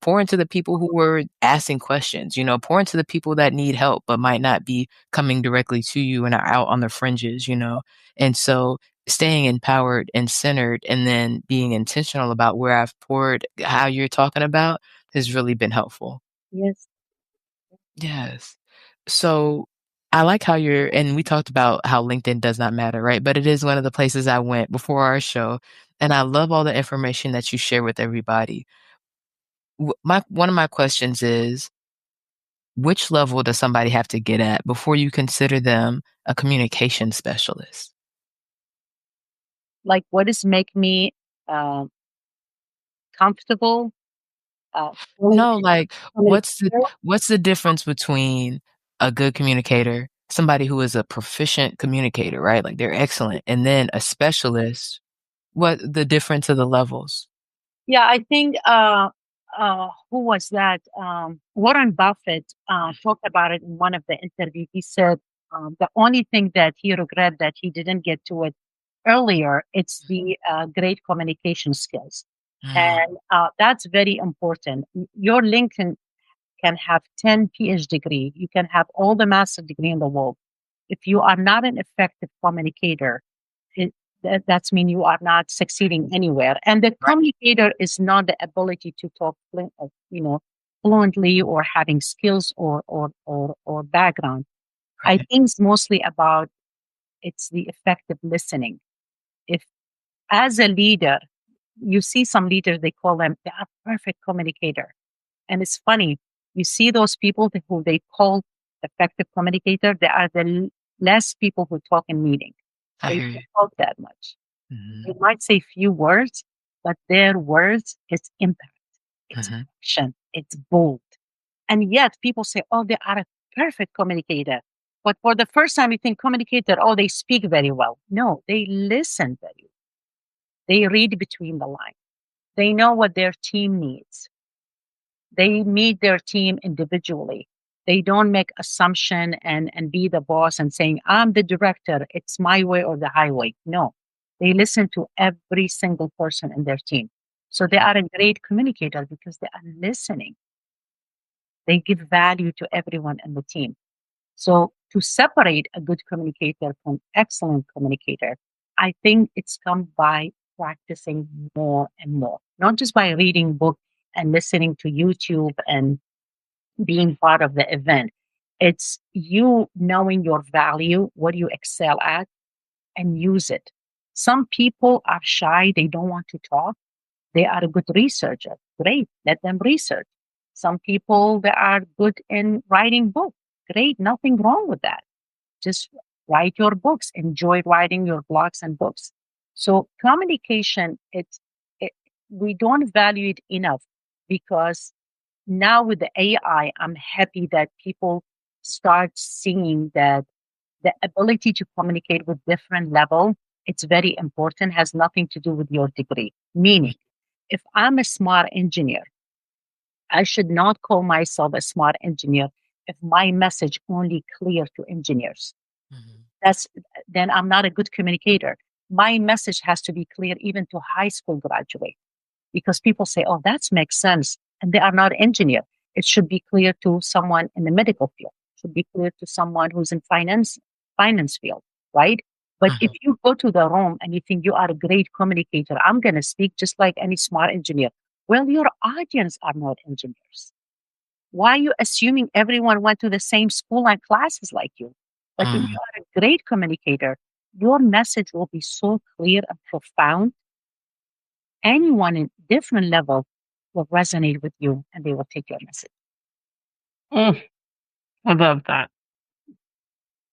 pour into the people who were asking questions, pour into the people that need help but might not be coming directly to you and are out on the fringes. And so staying empowered and centered and then being intentional about where I've poured how you're talking about has really been helpful. Yes. Yes. So I like how and we talked about how LinkedIn does not matter, right? But it is one of the places I went before our show. And I love all the information that you share with everybody. One of my questions is, which level does somebody have to get at before you consider them a communication specialist? Like, what does make me uh, comfortable? Uh, fluent No, like, what's the communicator? what's the difference between a good communicator, somebody who is a proficient communicator, right? Like, they're excellent, and then a specialist, what the difference of the levels? Yeah, I think who was that? Warren Buffett talked about it in one of the interviews. He said the only thing that he regret that he didn't get to it earlier, it's the great communication skills, Mm, and that's very important. Your LinkedIn can have 10 PhD degree, you can have all the master degree in the world. If you are not an effective communicator, it, that's mean you are not succeeding anywhere. And the right, communicator is not the ability to talk, fluently or having skills or background. I right. think it's mostly about it's the effective listening. If as a leader, you see some leaders, they call them they are perfect communicator. And it's funny, you see those people who they call effective communicator, they are the less people who talk in meeting. I They hear you. don't talk that much. They Mhm, might say few words, but their words, it's impact, it's mhm. action, it's bold. And yet people say, oh, they are a perfect communicator. But for the first time, you think communicator, oh, they speak very well. No, they listen very well. They read between the lines. They know what their team needs. They meet their team individually. They don't make assumption and be the boss and saying, I'm the director, it's my way or the highway. No, they listen to every single person in their team. So they are a great communicator because they are listening. They give value to everyone in the team. So to separate a good communicator from excellent communicator, I think it's come by practicing more and more, not just by reading book and listening to YouTube and being part of the event. It's you knowing your value, what you excel at, and use it. Some people are shy, they don't want to talk. They are a good researcher. Great, let them research. Some people that are good in writing books. Great, nothing wrong with that. Just write your books, enjoy writing your blogs and books. So communication, it, we don't value it enough because now with the AI, I'm happy that people start seeing that the ability to communicate with different level, it's very important, has nothing to do with your degree. Meaning, if I'm a smart engineer, I should not call myself a smart engineer if my message only clear to engineers. Mhm. That's then I'm not a good communicator. My message has to be clear even to high school graduate because people say, "Oh, that makes sense," and they are not engineer. It should be clear to someone in the medical field. It should be clear to someone who's in finance field, right? But if Mhm. you go to the room and you think you are a great communicator, I'm going to speak just like any smart engineer. Well, your audience are not engineers. Why are you assuming everyone went to the same school and classes like you? But if you Mhm. are a great communicator, your message will be so clear and profound. Anyone in different level will resonate with you and they will take your message. Mm, I love that.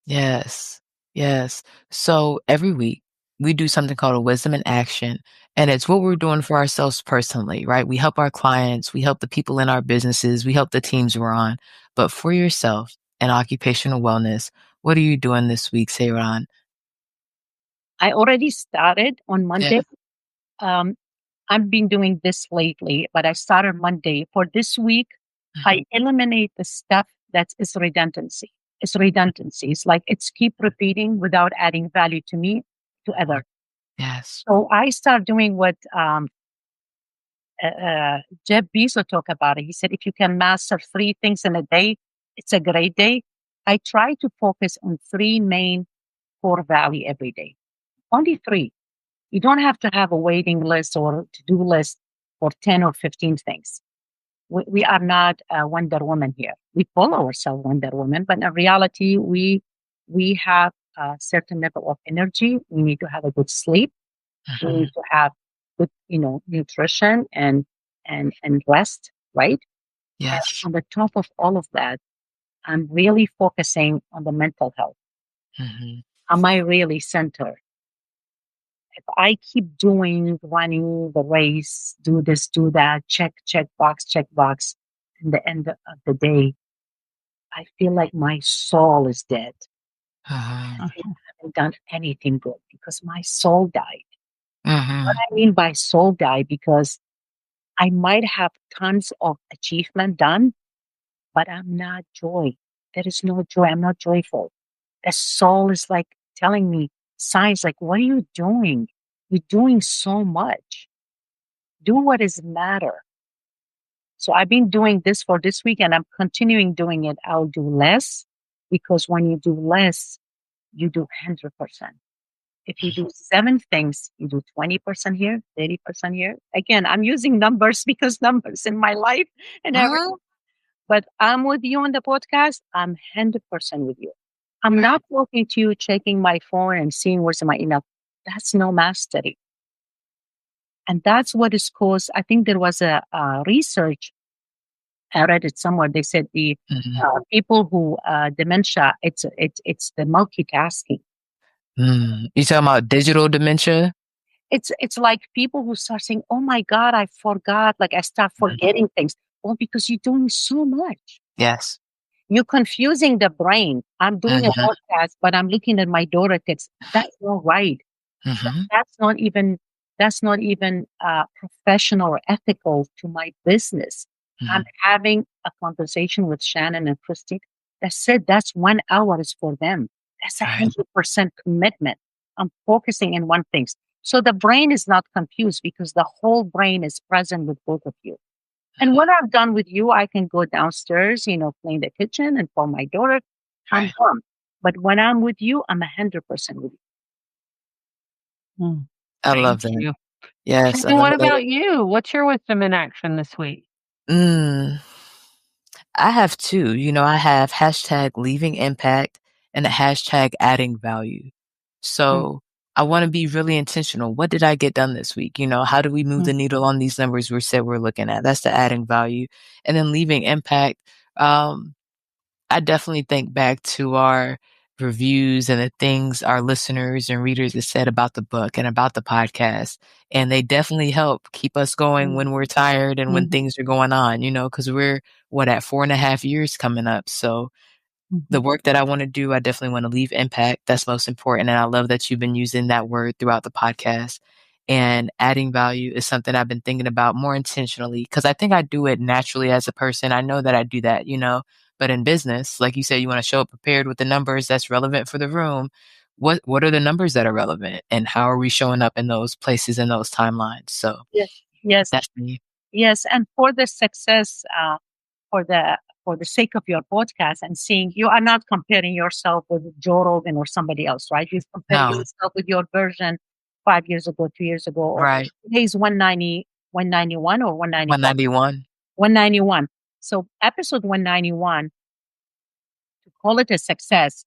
Yes. Yes. So every week we do something called a wisdom in action. And it's what we're doing for ourselves personally, right? We help our clients, we help the people in our businesses, we help the teams we're on. But for yourself and occupational wellness, what are you doing this week, Sairan? I already started on Yeah. Monday. Um, I've been doing this lately, but I started Monday. For this week, Mhm. I eliminate the stuff that is redundancy. It's redundancy. It's like it's keep repeating without adding value to me, to other. Yes. So I start doing what Jeff Bezos talked about it. He said, if you can master three things in a day, it's a great day. I try to focus on three main core value every day. Only three. You don't have to have a waiting list or to-do list for 10 or 15 things. We are not Wonder Woman here. We call ourselves Wonder Woman, but in reality, we have a certain level of energy. We need to have a good sleep. We need Mhm. to have good, nutrition and rest, right? And Yes. on the top of all of that, I'm really focusing on the mental health. Mhm. Am I really centered? If I keep running the race, do this, do that, check box, in the end of the day, I feel like my soul is dead. Mhm. I feel I haven't done anything good because my soul died. What Mhm. I mean by soul died, because I might have tons of achievement done, but I'm not joy. There is no joy. I'm not joyful. The soul is like telling me, signs like, what are you doing? You're doing so much. Do what is matter. So I've been doing this for this week and I'm continuing doing it. I'll do less because when you do less, you do 100%. If you do seven things, you do 20% here, 30% here. Again, I'm using numbers because numbers in my life and everything. Mhm. But I'm with you on the podcast. I'm 100% with you. I'm not talking to you, checking my phone and seeing where's my email. That's no mastery. And that's what is caused. I think there was a research, I read it somewhere. They said the Mhm. people who dementia, it's the multitasking. You talking about digital dementia? It's like people who start saying, "Oh my God, I forgot." Like I start Mhm. forgetting things. Well, because you're doing so much. Yes. You're confusing the brain. I'm doing a Mhm. podcast, but I'm looking at my daughter text. That's not right. Mhm. That's not even professional or ethical to my business. I'm Mhm. having a conversation with Shannon and Christine that said that's 1 hour is for them. That's a Right. 100% commitment. I'm focusing in one thing. So the brain is not confused because the whole brain is present with both of you. And when I'm done with you, I can go downstairs, clean the kitchen and for my daughter. I'm Right. done. But when I'm with you, I'm 100% with you. Mm, I thank love that. you. Yes, I And love what that. about you? What's your wisdom in action this week? Mm. I have two. I have hashtag leaving impact and a hashtag adding value. Mm, So I want to be really intentional. What did I get done this week? How do we move mm, the needle on these numbers we said we're looking at? That's the adding value. And then leaving impact. Um, I definitely think back to our reviews and the things our listeners and readers have said about the book and about the podcast. And they definitely help keep us going mm, when we're tired and when mhm, things are going on, because we're at 4.5 years coming up. So the mhm. work that I want to do, I definitely want to leave impact. That's most important. And I love that you've been using that word throughout the podcast. And adding value is something I've been thinking about more intentionally because I think I do it naturally as a person. I know that I do that, but in business, like you said, you want to show up prepared with the numbers that's relevant for the room. What are the numbers that are relevant and how are we showing up in those places and those timelines? So Yes, yes, that's me. yes. And for the success, for the sake of your podcast and seeing you are not comparing yourself with Joe Rogan or somebody else, right? You're comparing No, yourself with your version 5 years ago, 2 years ago, or right. today's 190, 191 or 194, 191. 191. So episode 191, to call it a success,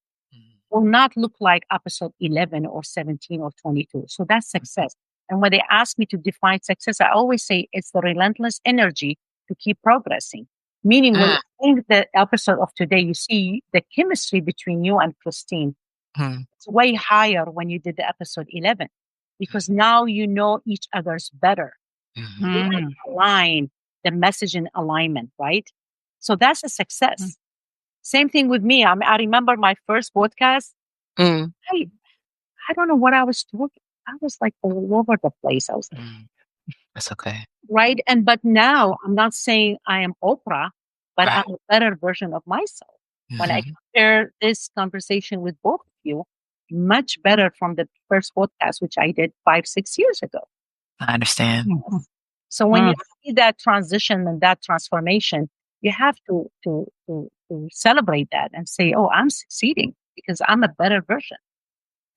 will not look like episode 11 or 17 or 22. So that's success. And when they ask me to define success, I always say it's the relentless energy to keep progressing. Meaning, when in the episode of today, you see the chemistry between you and Christine. Mm-hmm. It's way higher when you did the episode 11 because now you know each other's better. Mm-hmm. You Mm, align the message in alignment, right? So that's a mm, success. Same thing with me. I remember my first podcast. Mm, I, I don't know what I was talking. I was like all over the place. I was like, mm. That's okay. right. But now I'm not saying I am Oprah, but I'm Right. a better version of myself. When I Mhm. compare this conversation with both of you, much better from the first podcast, which I did 5, 6 years ago. I understand. mhm, So when you mm, see that transition and that transformation, you have to celebrate that and say, "Oh, I'm succeeding because I'm a better version."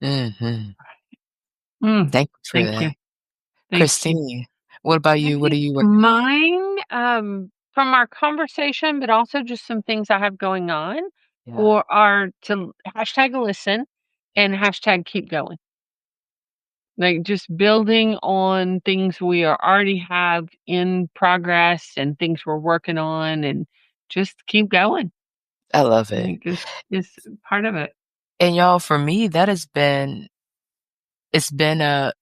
Mhm. mm. Thank you for Thank you. that. Thank you. Christine, what about I you? What are think you working mine, from our conversation, but also just some things I have going on, Yeah, or are to hashtag listen and hashtag keep going. Like just building on things we are already have in progress and things we're working on and just keep going. I love I it. think is part of it. And y'all, for me, that has been it's been a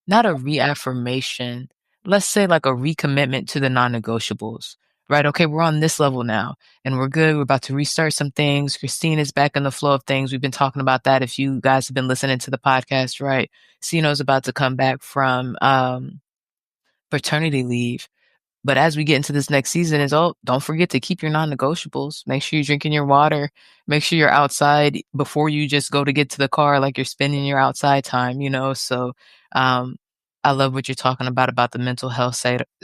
not a reaffirmation, let's say like a recommitment to the non-negotiables, right? Okay, we're on this level now and we're good. We're about to restart some things. Christine is back in the flow of things. We've been talking about that. If you guys have been listening to the podcast, right? Sino's about to come back from paternity leave. But as we get into this next season, don't forget to keep your non-negotiables. Make sure you're drinking your water. Make sure you're outside before you just go to get to the car, like you're spending your outside time. So, um, I love what you're talking about the mental health,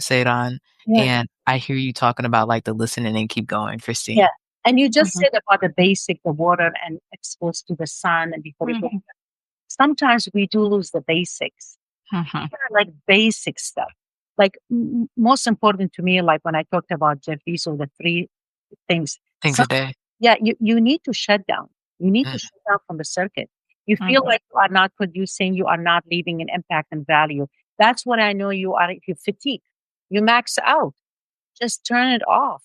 Sairan. Yeah, And I hear you talking about like the listening and keep going, yeah. Christine. And you just Mhm, said about the basic, the water and exposed to the sun and before you go. mhm, Sometimes we do lose the basics. mhm, Like basic stuff. Like most important to me, like when I talked about Jeff Bezos, the three things. Things Some, a day. yeah, you need to shut down. You need to Mm, shut down from the circuit. You feel mhm, like you are not producing, you are not leaving an impact and value. That's what I know you are. If you fatigue, you max out. Just turn it off.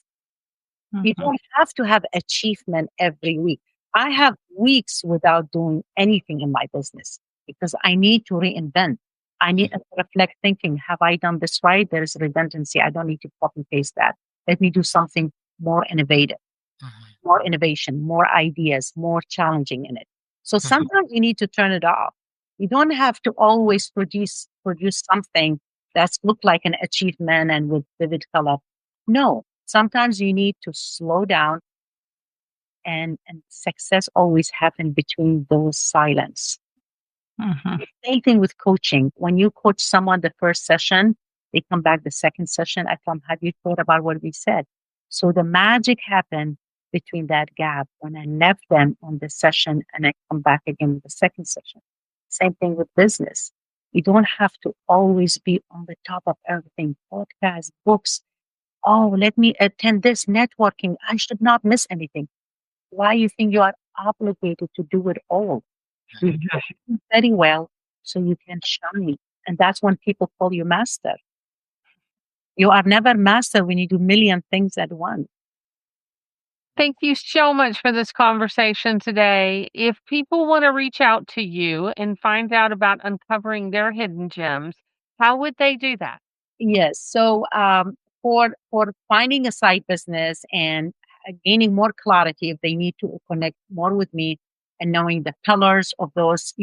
You mhm, don't have to have achievement every week. I have weeks without doing anything in my business because I need to reinvent. I need to reflect thinking, have I done this right? There is redundancy. I don't need to copy paste that. Let me do something more innovative, mhm, more innovation, more ideas, more challenging in it. So mhm, sometimes you need to turn it off. You don't have to always produce something that's look like an achievement and with vivid color. No, sometimes you need to slow down and success always happen between those silence. mhm, Same thing with coaching. When you coach someone the first session, they come back the second session. I come, have you thought about what we said? So the magic happened between that gap when I left them on the session and I come back again with the second session. Same thing with business. You don't have to always be on the top of everything. Podcasts, books. Oh, let me attend this networking. I should not miss anything. Why you think you are obligated to do it all? You do very well so you can shine. And that's when people call you master. You are never master when you do million things at once. Thank you so much for this conversation today. If people want to reach out to you and find out about uncovering their hidden gems, how would they do that? Yes. So for finding a side business and gaining more clarity, if they need to connect more with me and knowing the pillars of those,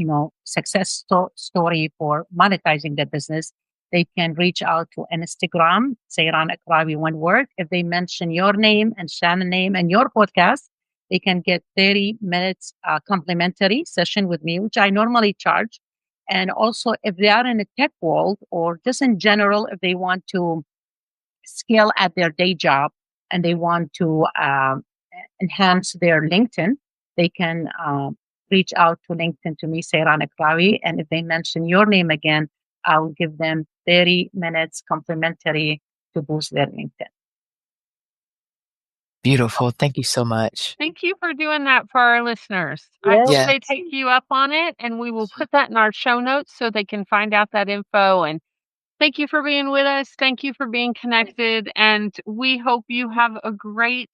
story for monetizing the business, they can reach out to Instagram, Sairan Aqrawi, one word. If they mention your name and Shannon name and your podcast, they can get 30 minutes complimentary session with me, which I normally charge. And also, if they are in a tech world or just in general, if they want to scale at their day job and they want to enhance their LinkedIn, they can reach out to LinkedIn to me, Sairan Aqrawi. And if they mention your name again, I'll give them 30 minutes complimentary to boost their LinkedIn. Beautiful. Thank you so much. Thank you for doing that for our listeners. I Yes. hope Yes. they take you up on it, and we will put that in our show notes so they can find out that info. And thank you for being with us. Thank you for being connected. And we hope you have a great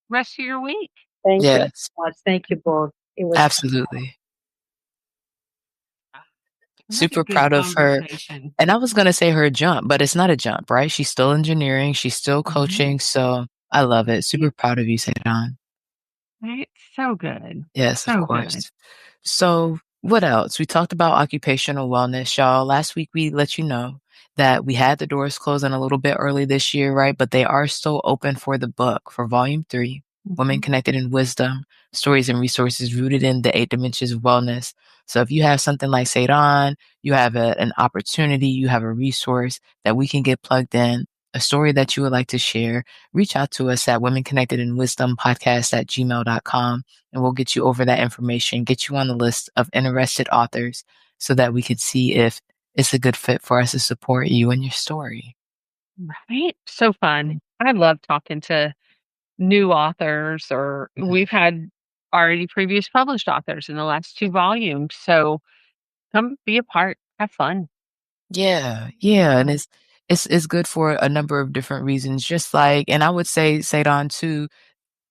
rest of your week. Thank you Yes. so much. Thank you both. It was Absolutely. What a Super good proud of her. conversation. And I was gonna say her jump, but it's not a jump, right? She's still engineering, she's still Mhm. coaching, so I love it. Super proud of you, Saidan. Right? So good. Yes, of So good. course. So, what else? We talked about occupational wellness, y'all. Last week, we let you know that we had the doors closing a little bit early this year, right? But they are still open for the book for volume 3, Women Mhm. Connected in Wisdom, Stories and Resources Rooted in the 8 Dimensions of Wellness. So, if you have something like Seidan, you have an opportunity, you have a resource that we can get plugged in, a story that you would like to share, reach out to us at Women Connected in Wisdom podcast at gmail.com, and we'll get you over that information, get you on the list of interested authors so that we can see if it's a good fit for us to support you and your story. Right? So fun. I love talking to new authors, or we've had already previous published authors in the last 2 volumes. So come be a part, have fun. Yeah, yeah, and it's good for a number of different reasons. Just like, and I would say, Sadon too,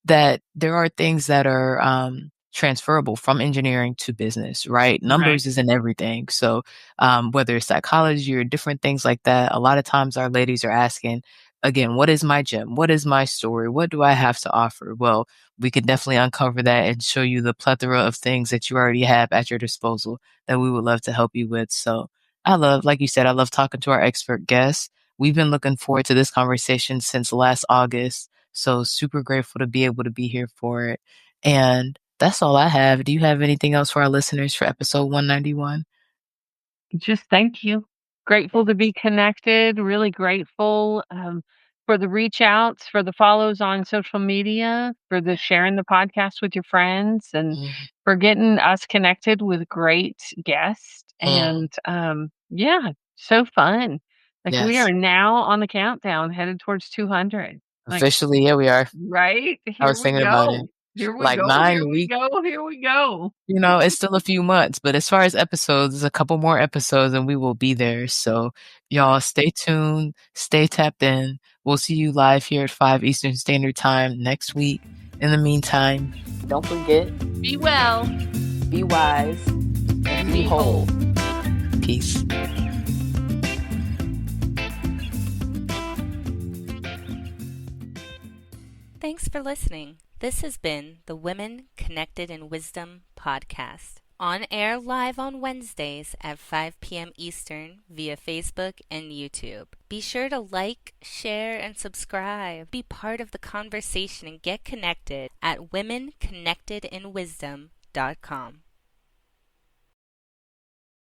that there are things that are transferable from engineering to business, right? Right. Numbers isn't everything. So whether it's psychology or different things like that, a lot of times our ladies are asking, again, what is my gem? What is my story? What do I have to offer? Well, we could definitely uncover that and show you the plethora of things that you already have at your disposal that we would love to help you with. So I love, like you said, I love talking to our expert guests. We've been looking forward to this conversation since last August. So super grateful to be able to be here for it. And that's all I have. Do you have anything else for our listeners for episode 191? Just thank you. Grateful to be connected, really grateful, for the reach outs, for the follows on social media, for the sharing the podcast with your friends, and Mhm. for getting us connected with great guests. Mm. And, yeah, so fun. Like, we Yes. are now on the countdown headed towards 200. Like, Officially, yeah, we are. right? I Here was we thinking about it. go. Here we Like go. Here 9 we weeks, go. Here we go. it's still a few months, but as far as episodes, there's a couple more episodes and we will be there. So y'all stay tuned, stay tapped in. We'll see you live here at 5 Eastern Standard Time next week. In the meantime, don't forget, Be well be wise, and be be whole. whole. Peace. Thanks for listening. This has been the Women Connected in Wisdom podcast. On air live on Wednesdays at 5 p.m. Eastern via Facebook and YouTube. Be sure to like, share, and subscribe. Be part of the conversation and get connected at womenconnectedinwisdom.com.